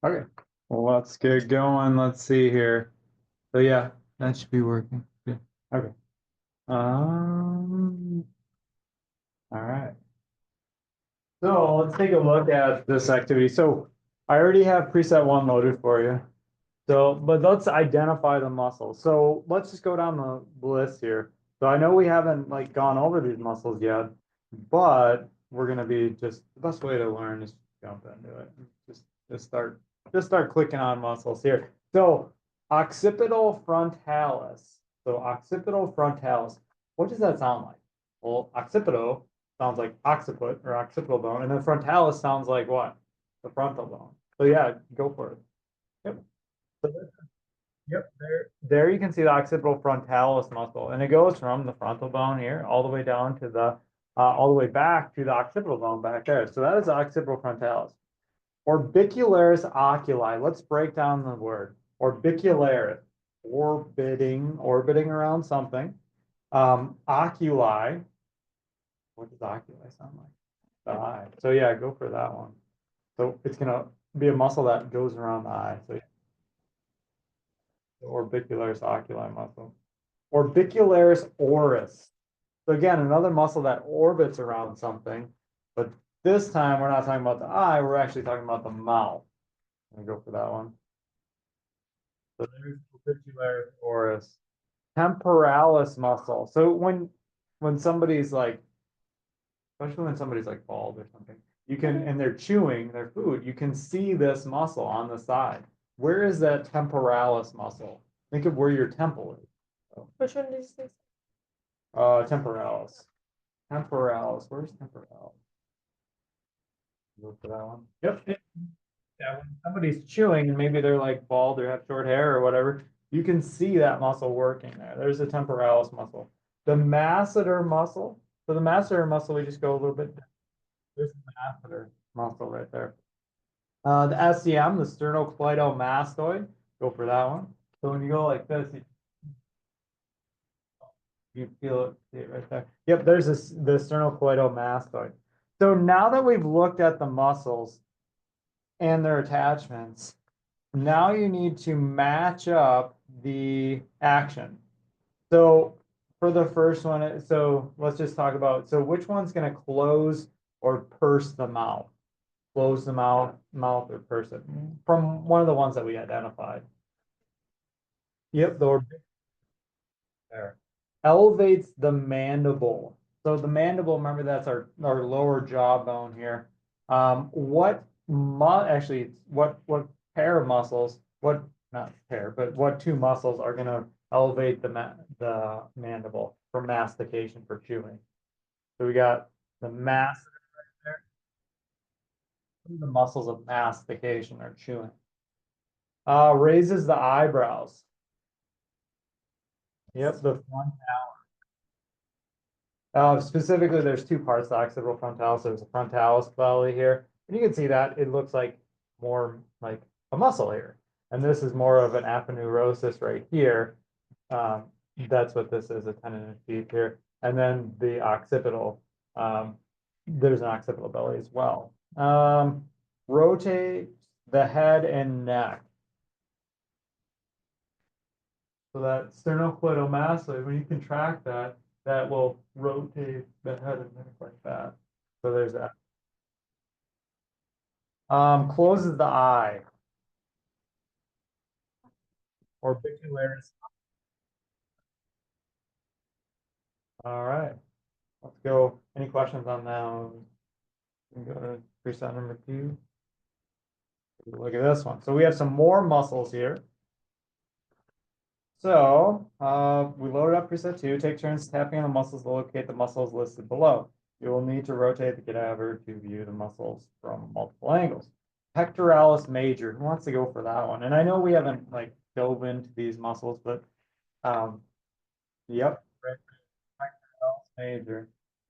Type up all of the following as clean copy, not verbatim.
Okay, well, let's get going. Let's see here. So yeah, that should be working. Good. Okay. All right. So let's take a look at this activity. So I already have preset one loaded for you. So, but let's identify the muscles. So let's just go down the list here. So I know we haven't like gone over these muscles yet, but we're gonna be just the best way to learn is jump into it. Just just start just start clicking on muscles here. So occipital frontalis. So occipital frontalis. What does that sound like? Well, occipital sounds like occiput or occipital bone, and then frontalis sounds like what? The frontal bone. So yeah, go for it. Yep. Yep, there you can see the occipital frontalis muscle, and it goes from the frontal bone here all the way down to the all the way back to the occipital bone back there. So that is the occipital frontalis. Orbicularis oculi. Let's break down the word. Orbicularis, orbiting around something. Oculi. What does oculi sound like? The eye. So yeah, go for that one. So it's gonna be a muscle that goes around the eye. So the orbicularis oculi muscle. Orbicularis oris. So again, another muscle that orbits around something, but this time we're not talking about the eye, we're actually talking about the mouth. I'm gonna go for that one. So there's orbicularis oris. Temporalis muscle. So when somebody's like, especially when somebody's like bald or something, you can, and they're chewing their food, you can see this muscle on the side. Where is that temporalis muscle? Think of where your temple is. Which one did you say? Temporalis. Temporalis. Where's temporalis? Look for that one. Yep. Yeah, when somebody's chewing and maybe they're like bald or have short hair or whatever, you can see that muscle working there. There's a temporalis muscle. The masseter muscle. So the masseter muscle, we just go a little bit. There's the masseter muscle right there. The SCM, the sternocleidomastoid. Go for that one. So when you go like this, you feel it, see it right there. Yep, there's this the sternocleidomastoid. So now that we've looked at the muscles and their attachments, now you need to match up the action. So for the first one, so let's just talk about, so which one's going to close or purse the mouth? Close the mouth or purse it from one of the ones that we identified. Yep, the there. Elevates the mandible. So the mandible, remember that's our lower jawbone here. What actually what pair of muscles, what not pair, but what two muscles are gonna elevate the mandible for mastication for chewing? So we got the mass there, the muscles of mastication or chewing. Raises the eyebrows. Yep, the front. Specifically, there's two parts to the occipital frontalis. There's a frontalis belly here, and you can see that it looks like more like a muscle here. And this is more of an aponeurosis right here. Um, that's what this is, a tendon and sheath here. And then the occipital, there's an occipital belly as well. Rotate the head and neck. So that sternocleidomastoid, when you contract that, that will rotate the head and neck like that. So there's that. Closes the eye. Orbicularis. All right, let's go. Any questions on that? We can go to preset number two. Look at this one. So we have some more muscles here. So we loaded up preset two. Take turns tapping on the muscles to locate the muscles listed below. You will need to rotate the cadaver to view the muscles from multiple angles. Pectoralis major. Who wants to go for that one? And I know we haven't like dove into these muscles, but yep, right. Pectoralis major.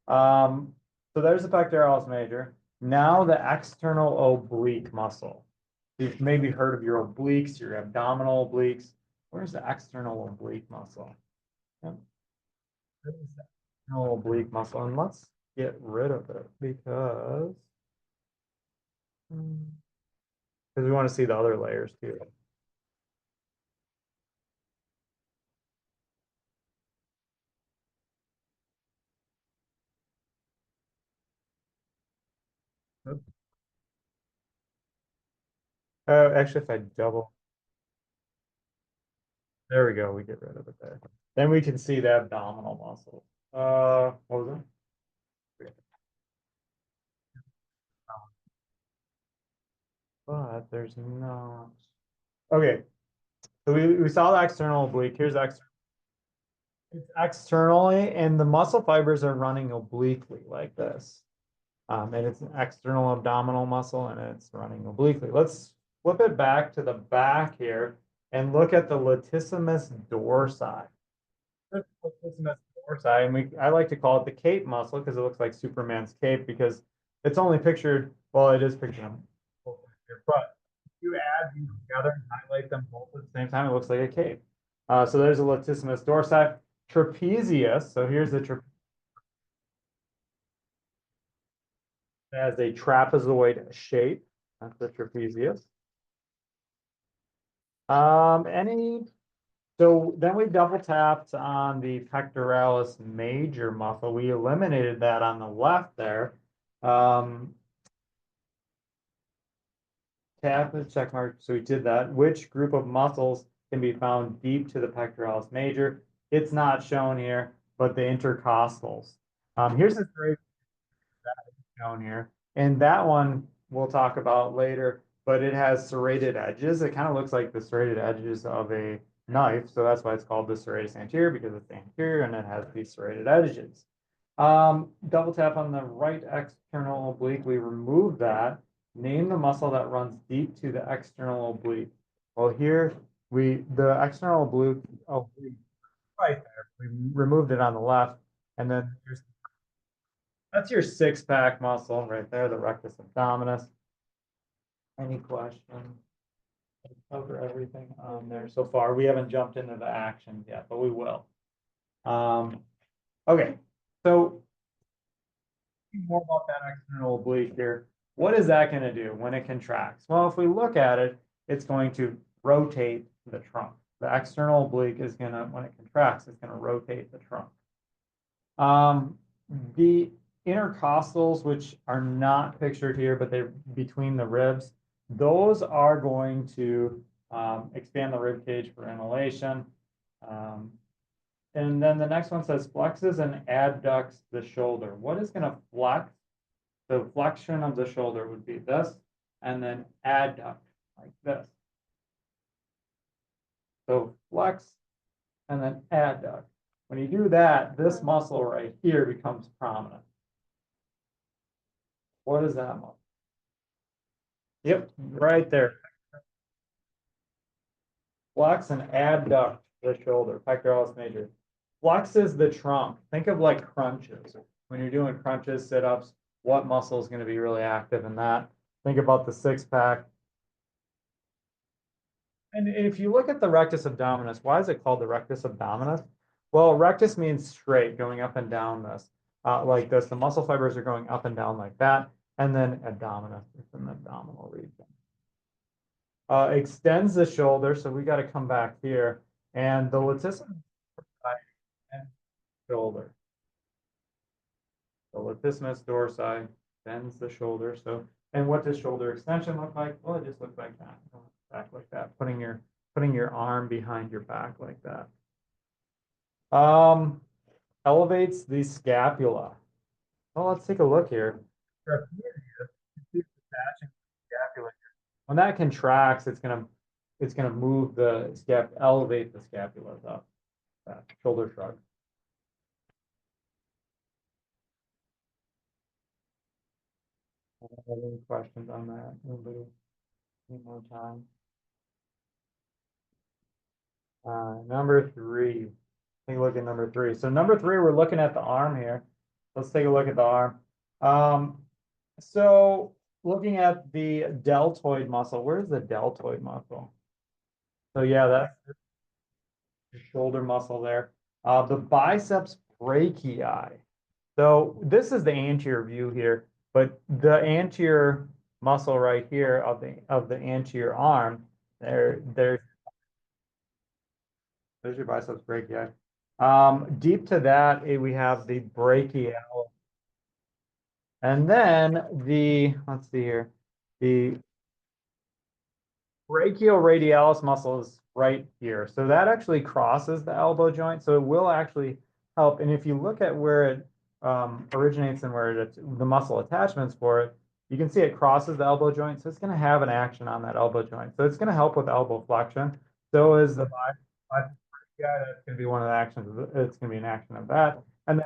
So there's the pectoralis major. Now the external oblique muscle. You've maybe heard of your obliques, your abdominal obliques. Where's the external oblique muscle? Yep. There's the external oblique muscle, and let's get rid of it because because we want to see the other layers too. Actually, if I double, there we go, we get rid of it there. Then we can see the abdominal muscle. What was it? But there's not. Okay, so we saw the external oblique. Here's external. It's externally, and the muscle fibers are running obliquely like this. And it's an external abdominal muscle, and it's running obliquely. Let's flip it back to the back here and look at the latissimus dorsi. Latissimus dorsi, and I like to call it the cape muscle because it looks like Superman's cape because it's only pictured, well, it is pictured on both here, but if you add these together and highlight them both at the same time, it looks like a cape. So there's a latissimus dorsi. Trapezius, so here's the trapezius as a trapezoid shape. That's the trapezius. Any So then we double tapped on the pectoralis major muscle. We eliminated that on the left there. Tap the check mark. So we did that. Which group of muscles can be found deep to the pectoralis major? It's not shown here, but the intercostals. Here's the three shown here. And that one we'll talk about later, but it has serrated edges. It kind of looks like the serrated edges of a knife. So that's why it's called the serratus anterior, because it's anterior and it has these serrated edges. Double tap on the right external oblique. We remove that. Name the muscle that runs deep to the external oblique. Well, here the external oblique right there. We removed it on the left, and then that's your six-pack muscle right there, the rectus abdominis. Any questions? Cover everything on there so far. We haven't jumped into the actions yet, but we will. Okay, so more about that external oblique here. What is that going to do when it contracts? Well, if we look at it, it's going to rotate the trunk. The external oblique is going to, when it contracts, it's going to rotate the trunk. The intercostals, which are not pictured here, but they're between the ribs, those are going to expand the rib cage for inhalation. And then the next one says flexes and adducts the shoulder. What is going to flex? The flexion of the shoulder would be this, and then adduct like this. So flex and then adduct. When you do that, this muscle right here becomes prominent. What is that muscle? Yep, right there. Flex and adduct the shoulder, pectoralis major. Flexes the trunk. Think of like crunches. When you're doing crunches, sit-ups, what muscle is going to be really active in that? Think about the six-pack. And if you look at the rectus abdominis, why is it called the rectus abdominis? Well, rectus means straight, going up and down this, like this. The muscle fibers are going up and down like that. And then abdominis is in the abdominal region. Extends the shoulder, so we got to come back here. And the latissimus and shoulder. The latissimus dorsi bends the shoulder. So, and what does shoulder extension look like? Well, it just looks like that, back like that, putting your arm behind your back like that. Elevates the scapula. Well, let's take a look here. When that contracts, it's gonna move the elevate the scapula up. That shoulder shrug. Any questions on that? Anybody need more time? Number 3. Take a look at number 3. So number 3, we're looking at the arm here. Let's take a look at the arm. So looking at the deltoid muscle, where's the deltoid muscle? So yeah, that's the shoulder muscle there. The biceps brachii. So this is the anterior view here, but the anterior muscle right here of the anterior arm. There's your biceps brachii. Deep to that, we have the brachial, and then let's see here, the brachioradialis muscle is right here. So that actually crosses the elbow joint. So it will actually help. And if you look at where it originates and where the muscle attachments for it, you can see it crosses the elbow joint. So it's going to have an action on that elbow joint. So it's going to help with elbow flexion. So is the biceps brachii. That's going to be one of the actions. It's going to be an action of that. And then,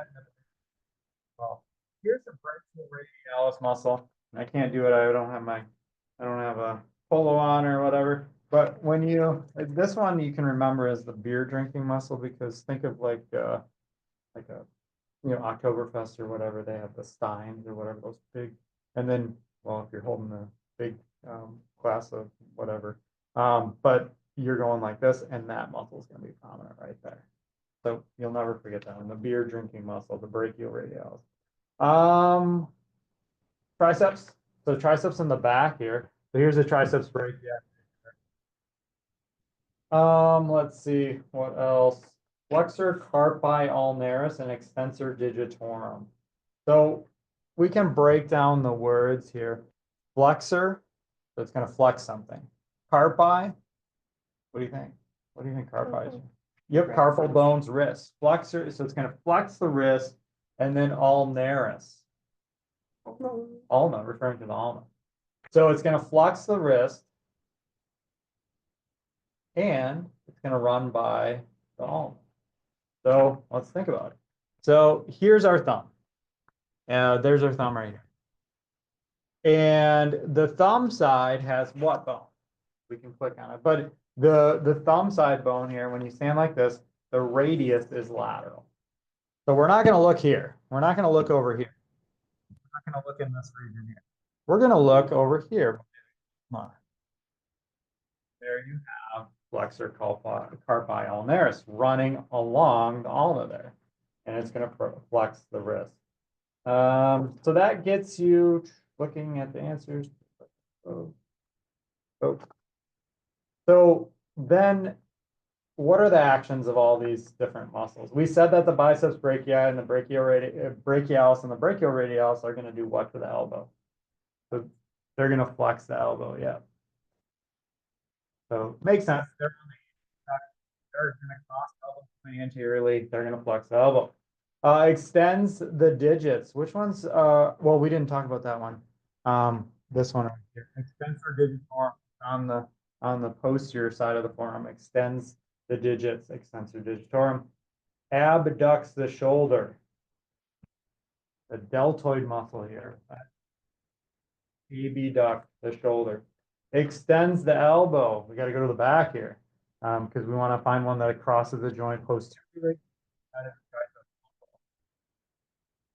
well, here's the brachioradialis muscle. I can't do it. I don't have a polo on or whatever. But this one you can remember as the beer drinking muscle, because think of like a, Oktoberfest or whatever, they have the steins or whatever, those big, and then, well, if you're holding a big glass of whatever, but you're going like this, and that muscle is going to be prominent right there. So you'll never forget that one, the beer drinking muscle, the brachioradialis. Triceps. So triceps in the back here. So here's the triceps brachii. Let's see what else. Flexor carpi ulnaris and extensor digitorum. So we can break down the words here. Flexor, so it's going to flex something. Carpi, what do you think? What do you think carpi is? Yep, carpal bones, wrist. Flexor, so it's going to flex the wrist, and then ulnaris. Ulna, referring to the ulna. So it's going to flex the wrist, and it's going to run by the ulna. So let's think about it. So here's our thumb. There's our thumb right here. And the thumb side has what bone? We can click on it. But the thumb side bone here, when you stand like this, the radius is lateral. So we're not going to look here. We're not going to look over here. We're not going to look in this region here. We're going to look over here. Come on. There you have flexor carpi ulnaris running along the ulna there. And it's going to flex the wrist. So that gets you looking at the answers. So then what are the actions of all these different muscles? We said that the biceps brachii and the brachialis and the brachioradialis are going to do what to the elbow? So they're going to flex the elbow, yeah. So makes sense. They're going to cross the elbow anteriorly. They're going to flex the elbow. Extends the digits. Which ones? Well, we didn't talk about that one. This one right here. Extensor digitorum on the posterior side of the forearm. Extends the digits. Extensor digitorum. Abducts the shoulder. The deltoid muscle here. Abduct the shoulder. Extends the elbow. We got to go to the back here because we want to find one that crosses the joint posteriorly.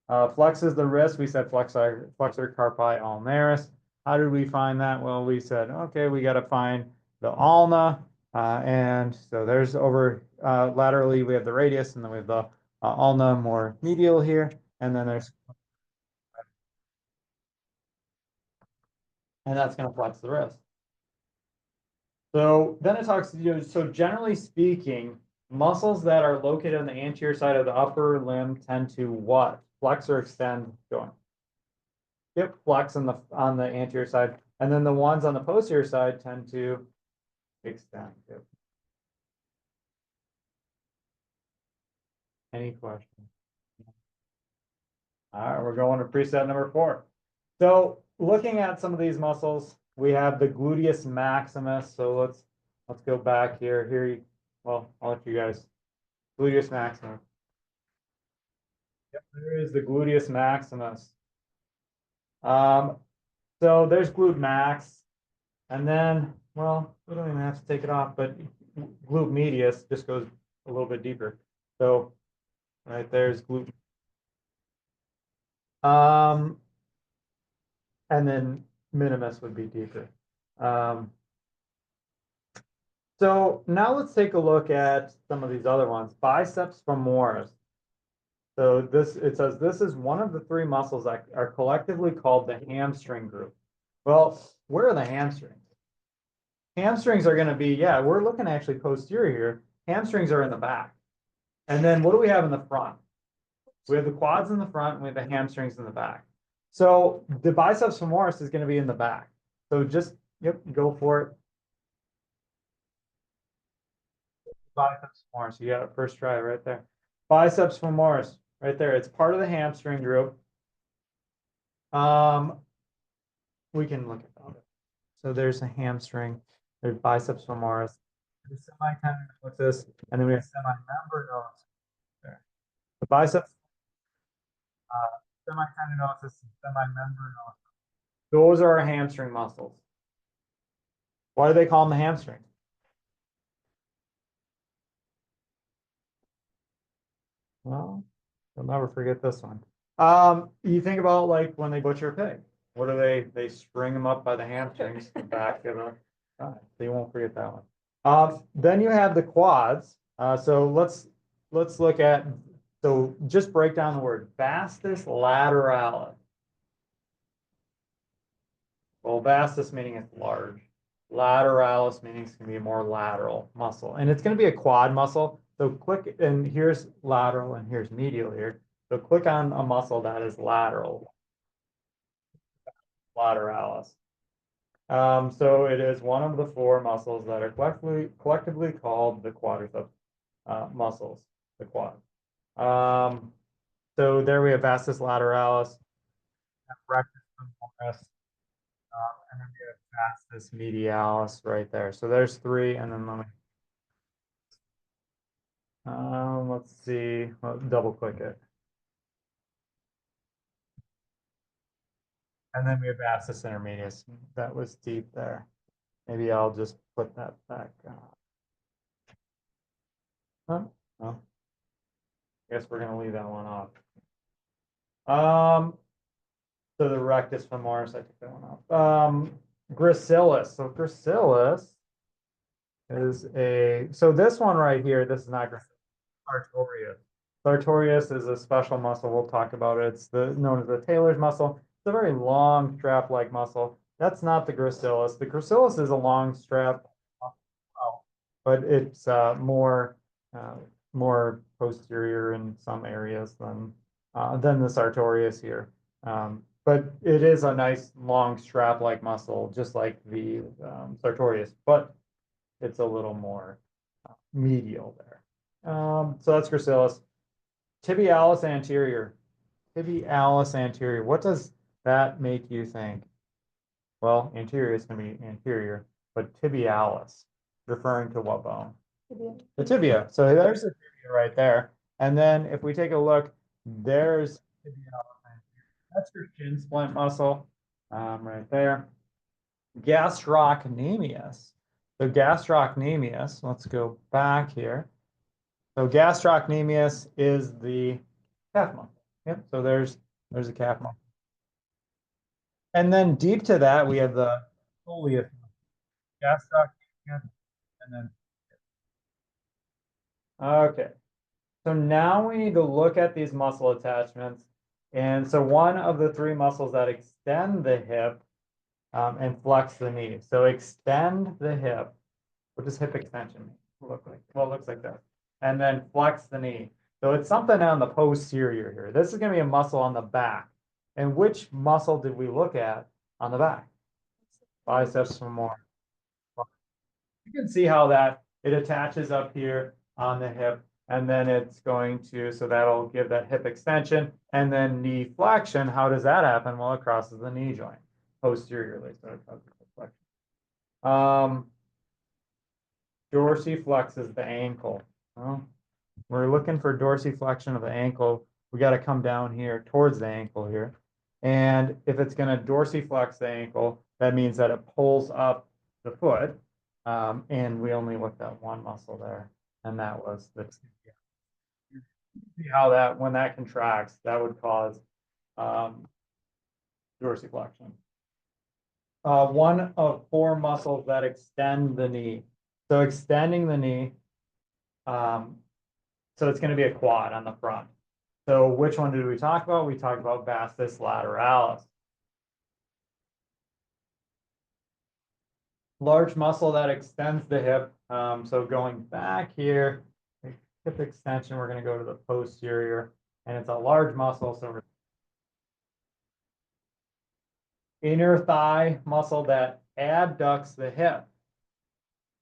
Flexes the wrist. We said flexor carpi ulnaris. How did we find that? Well, we said, okay, we got to find the ulna. And so there's over laterally, we have the radius, and then we have the ulna more medial here. And then and that's going to flex the wrist. So then it talks, so generally speaking, muscles that are located on the anterior side of the upper limb tend to what? Flex or extend joint. Yep, flex on the anterior side. And then the ones on the posterior side tend to extend. Yep. Any questions? All right, we're going to preset number 4. So looking at some of these muscles, we have the gluteus maximus. So let's go back here. Well, I'll let you guys. Gluteus maximus. Yep, there is the gluteus maximus. So there's glute max, and then, well, we don't even have to take it off, but glute medius just goes a little bit deeper. So right there's glute. And then minimus would be deeper. So now let's take a look at some of these other ones. Biceps femoris. So it says this is one of the 3 muscles that are collectively called the hamstring group. Well, where are the hamstrings? Hamstrings are gonna be, yeah, we're looking actually posterior here. Hamstrings are in the back. And then what do we have in the front? We have the quads in the front, and we have the hamstrings in the back. So the biceps femoris is gonna be in the back. So just, yep, go for it. Biceps femoris, you got it first try right there. Biceps femoris, right there. It's part of the hamstring group. We can look at that. So there's a hamstring, there's biceps femoris, there's semitendinosus, and then we have semimembranosus there. The biceps, semitendinosus, and semimembranosus. Those are our hamstring muscles. Why do they call them the hamstring? Well, you'll never forget this one. You think about like when they butcher a pig. What do they string them up by the hamstrings, the back of the. So you won't forget that one. Then you have the quads. So let's look at. So just break down the word vastus lateralis. Well, vastus meaning it's large. Lateralis meaning it's going to be a more lateral muscle, and it's going to be a quad muscle. So click, and here's lateral, and here's medial here. So click on a muscle that is lateral, lateralis. So it is one of the four muscles that are collectively called the quadriceps muscles, the quad. So there we have vastus lateralis, rectus femoris, and then we have vastus medialis right there. So there's three, and then let's see, double click it. And then we have vastus intermedius. That was deep there. Maybe I'll just put that back. Huh? Oh, I guess we're gonna leave that one off. So the rectus femoris, I took that one off. Gracilis. So gracilis is so this one right here, this is not gracilis, sartorius. Sartorius is a special muscle. We'll talk about it. It's known as the Taylor's muscle. It's a very long strap-like muscle. That's not the gracilis. The gracilis is a long strap, but it's more posterior in some areas than the sartorius here. But it is a nice long strap-like muscle, just like the sartorius, but it's a little more medial there. So that's gracilis. Tibialis anterior. Tibialis anterior. What does that make you think? Well, anterior is going to be anterior, but tibialis, referring to what bone? Tibia. The tibia. So there's the tibia right there. And then if we take a look, there's tibialis anterior. That's your shin splint muscle right there. Gastrocnemius. So gastrocnemius, let's go back here. So gastrocnemius is the calf muscle. Yep. So there's a calf muscle. And then deep to that, we have the soleus, gastrocnemius, and then okay. So now we need to look at these muscle attachments. And so one of the three muscles that extend the hip and flex the knee. So extend the hip. What does hip extension look like? Well, it looks like that. And then flex the knee. So it's something on the posterior here. This is going to be a muscle on the back. And which muscle did we look at on the back? Biceps femoris. You can see how that it attaches up here on the hip, and then it's going to, so that'll give that hip extension, and then knee flexion. How does that happen? Well, it crosses the knee joint posteriorly, so it causes the flexion. Dorsiflexes the ankle. Well, we're looking for dorsiflexion of the ankle. We got to come down here towards the ankle here. And if it's going to dorsiflex the ankle, that means that it pulls up the foot. And we only looked at one muscle there, and that was the tibia. See how that, when that contracts, that would cause dorsiflexion. One of four muscles that extend the knee. So extending the knee, so it's going to be a quad on the front. So which one did we talk about? We talked about vastus lateralis. large muscle that extends the hip. So going back here, hip extension, we're gonna go to the posterior, and it's a large muscle, so we're inner thigh muscle that adducts the hip.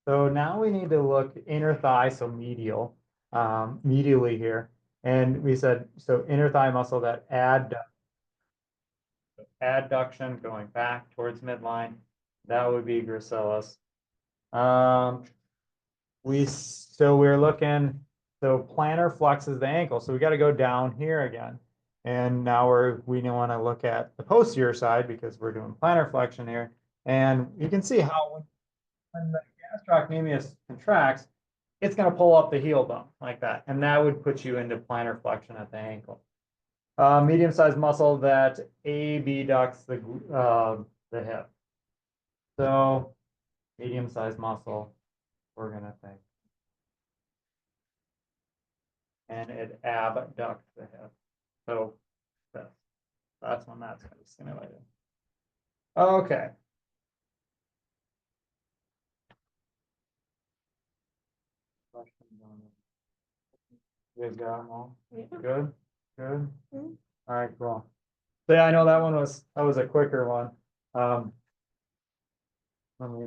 So now we need to look inner thigh, so medial, medially here. And we said, so inner thigh muscle that adduction going back towards midline, that would be gracilis. So we're looking, so plantar flexes the ankle. So we got to go down here again. And now we want to look at the posterior side because we're doing plantar flexion here. And you can see how when the gastrocnemius contracts, it's going to pull up the heel bone like that. And that would put you into plantar flexion at the ankle. Medium-sized muscle that abducts the hip. So medium-sized muscle, we're going to think. And it abducts the hip. So that's when that's going to be stimulated. Okay. You guys got them all? Yeah. Good? Good? Mm-hmm. All right, cool. So yeah, I know that was a quicker one. Let me